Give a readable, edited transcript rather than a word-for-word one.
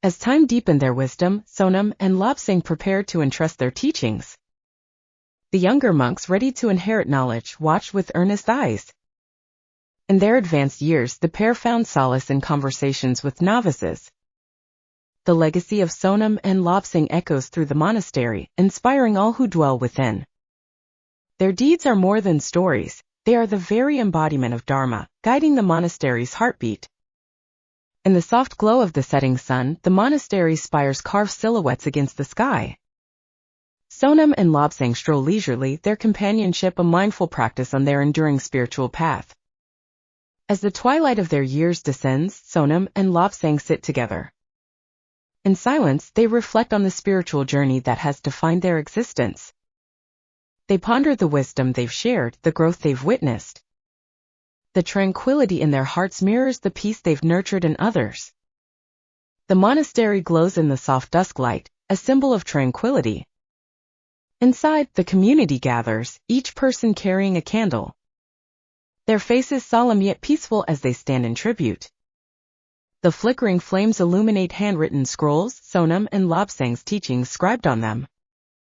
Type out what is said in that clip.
As time deepened their wisdom, Sonam and Lobsang prepared to entrust their teachings. The younger monks, ready to inherit knowledge, watched with earnest eyes. In their advanced years, the pair found solace in conversations with novices. The legacy of Sonam and Lobsang echoes through the monastery, inspiring all who dwell within. Their deeds are more than stories, they are the very embodiment of Dharma, guiding the monastery's heartbeat. In the soft glow of the setting sun, the monastery's spires carve silhouettes against the sky. Sonam and Lobsang stroll leisurely, their companionship a mindful practice on their enduring spiritual path. As the twilight of their years descends, Sonam and Lobsang sit together. In silence, they reflect on the spiritual journey that has defined their existence. They ponder the wisdom they've shared, the growth they've witnessed. The tranquility in their hearts mirrors the peace they've nurtured in others. The monastery glows in the soft dusk light, a symbol of tranquility. Inside, the community gathers, each person carrying a candle. Their faces solemn yet peaceful as they stand in tribute. The flickering flames illuminate handwritten scrolls, Sonam and Lobsang's teachings scribed on them.